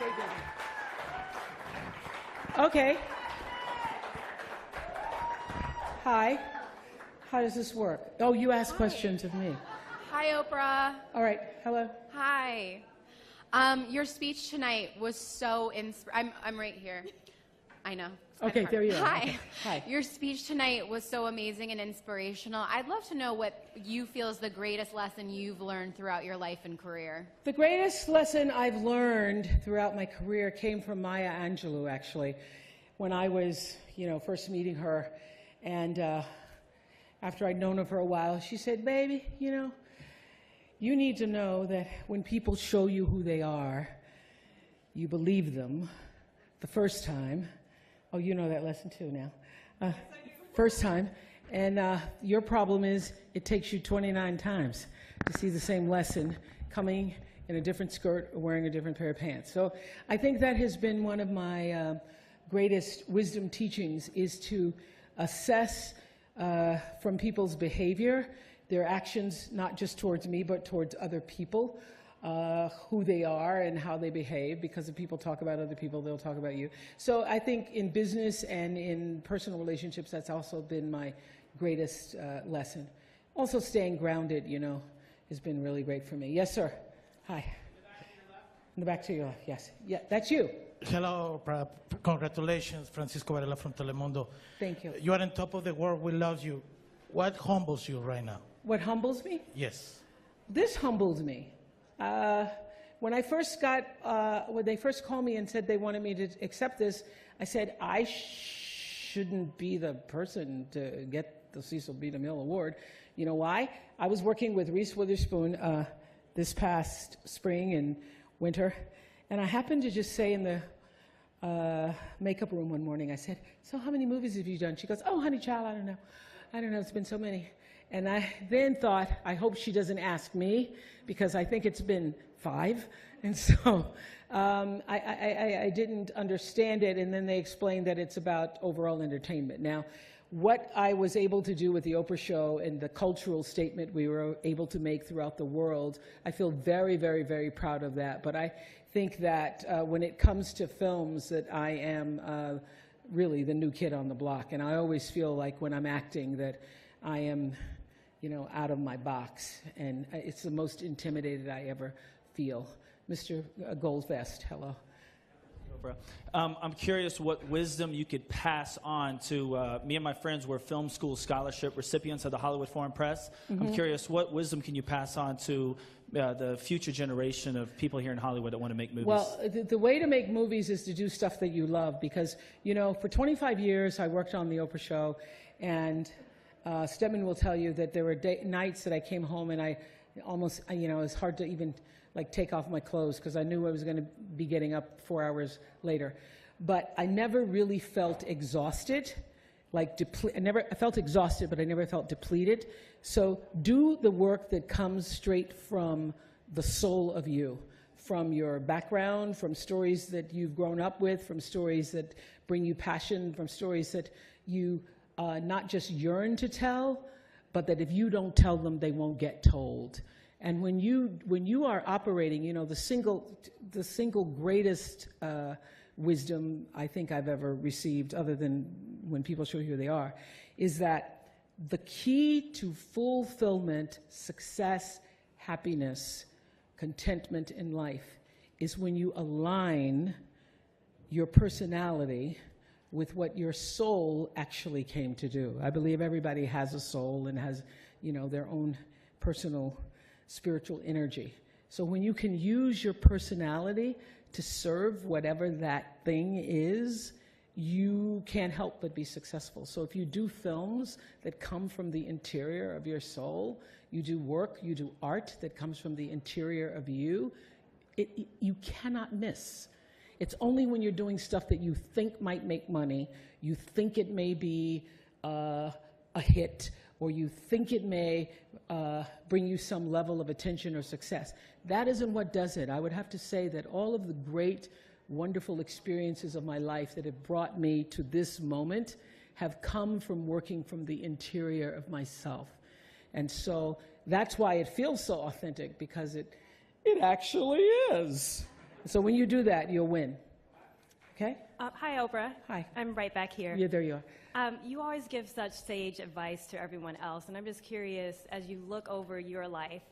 Stay busy. Okay. Hi. How does this work? Oh, you ask questions of me. Hi, Oprah. All right. Hello. Hi. Your speech tonight was so I'm right here. I know. Okay, there you are. Hi. Okay. Hi. Your speech tonight was so amazing and inspirational. I'd love to know what you feel is the greatest lesson you've learned throughout your life and career. The greatest lesson I've learned throughout my career came from Maya Angelou, actually, when I was, first meeting her. And after I'd known her for a while, she said, baby, you need to know that when people show you who they are, you believe them the first time. Oh, you know that lesson too now. First time. And your problem is it takes you 29 times to see the same lesson coming in a different skirt or wearing a different pair of pants. So I think that has been one of my greatest wisdom teachings, is to assess from people's behavior, their actions, not just towards me, but towards other people, who they are and how they behave, because if people talk about other people, they'll talk about you. So I think in business and in personal relationships, that's also been my greatest lesson. Also staying grounded, has been really great for me. Yes, sir. Hi. In the back to your left, yes. Yeah, that's you. Hello, Oprah. Congratulations, Francisco Varela from Telemundo. Thank you. You are on top of the world. We love you. What humbles you right now? What humbles me? Yes. This humbles me. When I first when they first called me and said they wanted me to accept this, I said, I shouldn't be the person to get the Cecil B. Mille Award. You know why? I was working with Reese Witherspoon this past spring and winter, and I happened to just say in the makeup room one morning, I said, so how many movies have you done? She goes, oh, honey child, I don't know. I don't know, it's been so many. And I then thought, I hope she doesn't ask me, because I think it's been 5. And so I didn't understand it, and then they explained that it's about overall entertainment. Now, what I was able to do with the Oprah show and the cultural statement we were able to make throughout the world, I feel very, very, very proud of that. But I think that when it comes to films, that I am really the new kid on the block. And I always feel like when I'm acting that I am, out of my box. And it's the most intimidated I ever feel. Mr. Goldvest, hello. Oprah. I'm curious what wisdom you could pass on to me and my friends were film school scholarship recipients of the Hollywood Foreign Press. Mm-hmm. I'm curious, what wisdom can you pass on to the future generation of people here in Hollywood that want to make movies? Well, the way to make movies is to do stuff that you love, because, for 25 years I worked on the Oprah show, and Stedman will tell you that there were nights that I came home and I almost, it was hard to even take off my clothes, because I knew I was going to be getting up 4 hours later. But I never really felt exhausted, I felt exhausted, but I never felt depleted. So do the work that comes straight from the soul of you, from your background, from stories that you've grown up with, from stories that bring you passion, from stories that you not just yearn to tell, but that if you don't tell them, they won't get told. And when you are operating, the single greatest wisdom I think I've ever received, other than when people show you who they are, is that the key to fulfillment, success, happiness, contentment in life is when you align your personality with what your soul actually came to do. I believe everybody has a soul and has, their own personal spiritual energy. So when you can use your personality to serve whatever that thing is, you can't help but be successful. So if you do films that come from the interior of your soul, you do work, you do art that comes from the interior of you, you cannot miss. It's only when you're doing stuff that you think might make money, you think it may be a hit, or you think it may bring you some level of attention or success. That isn't what does it. I would have to say that all of the great, wonderful experiences of my life that have brought me to this moment have come from working from the interior of myself. And so that's why it feels so authentic, because it actually is. So when you do that, you'll win. Okay? Hi, Oprah. Hi. I'm right back here. Yeah, there you are. You always give such sage advice to everyone else, and I'm just curious, as you look over your life,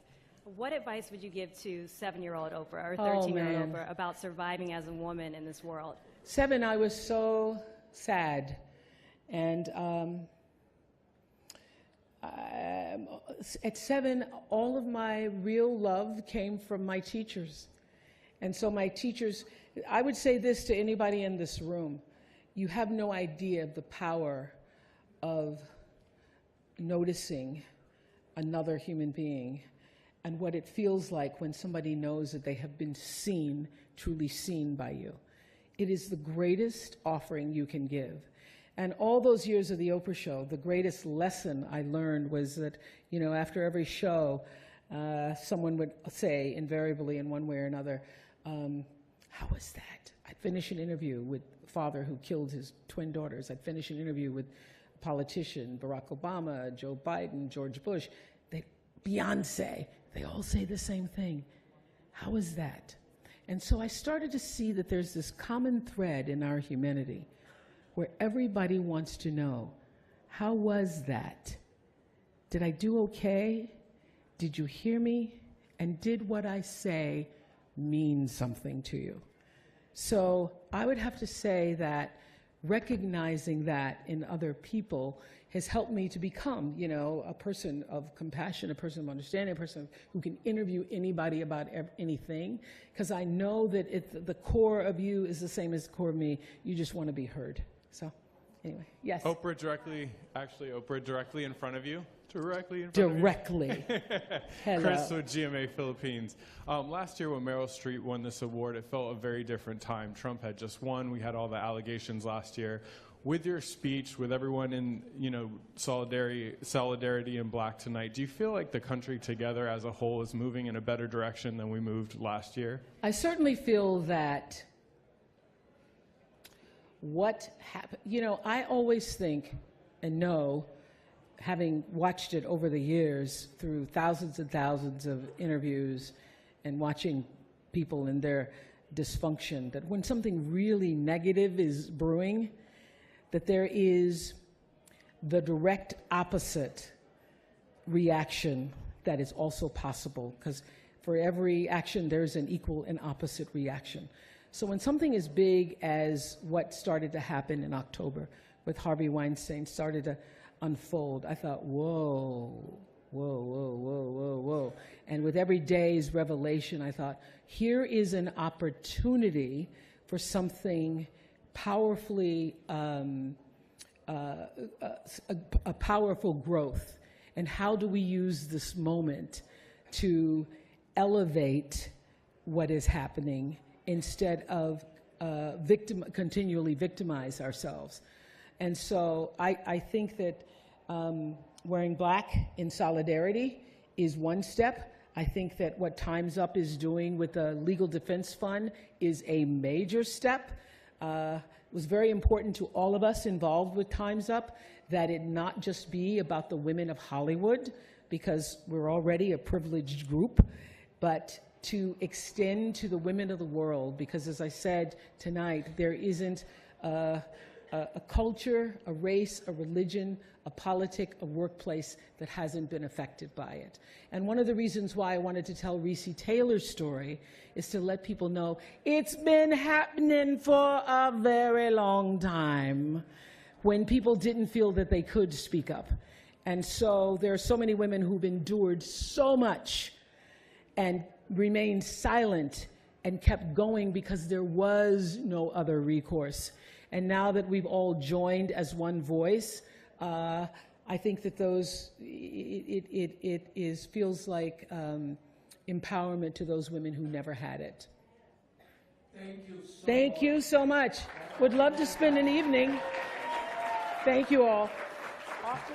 what advice would you give to 7-year-old Oprah or 13-year-old Oprah about surviving as a woman in this world? 7, I was so sad. And at 7, all of my real love came from my teachers. And so my teachers, I would say this to anybody in this room, you have no idea of the power of noticing another human being and what it feels like when somebody knows that they have been seen, truly seen by you. It is the greatest offering you can give. And all those years of the Oprah show, the greatest lesson I learned was that, you know, after every show, someone would say invariably in one way or another, how was that? I'd finish an interview with a father who killed his twin daughters. I'd finish an interview with a politician, Barack Obama, Joe Biden, George Bush, Beyonce. They all say the same thing. How was that? And so I started to see that there's this common thread in our humanity where everybody wants to know, how was that? Did I do okay? Did you hear me? And did what I say mean something to you? So I would have to say that recognizing that in other people has helped me to become, you know, a person of compassion, a person of understanding, a person who can interview anybody about anything, because I know that the core of you is the same as the core of me. You just want to be heard. So anyway, yes. Oprah directly in front of you. Directly in front Directly. of you. Hello. Chris with GMA Philippines. Last year when Meryl Streep won this award, it felt a very different time. Trump had just won. We had all the allegations last year. With your speech, with everyone in, you know, solidarity in black tonight, do you feel like the country together as a whole is moving in a better direction than we moved last year? I certainly feel that what happened, you know, I always think and know, having watched it over the years through thousands and thousands of interviews and watching people in their dysfunction, that when something really negative is brewing, that there is the direct opposite reaction that is also possible, because for every action there's an equal and opposite reaction. So when something as big as what started to happen in October with Harvey Weinstein started to unfold, I thought, whoa, whoa, whoa, whoa, whoa, whoa. And with every day's revelation, I thought, here is an opportunity for something powerfully, a powerful growth. And how do we use this moment to elevate what is happening instead of continually victimize ourselves? And so I think that wearing black in solidarity is one step. I think that what Time's Up is doing with the Legal Defense Fund is a major step. It was very important to all of us involved with Time's Up that it not just be about the women of Hollywood, because we're already a privileged group, but to extend to the women of the world, because as I said tonight, there isn't a culture, a race, a religion, a politic, a workplace that hasn't been affected by it. And one of the reasons why I wanted to tell Reese Taylor's story is to let people know it's been happening for a very long time when people didn't feel that they could speak up. And so there are so many women who've endured so much and remained silent and kept going because there was no other recourse. And now that we've all joined as one voice, I think that it feels like empowerment to those women who never had it. Thank you so much. Would love to spend an evening. Thank you all. Off to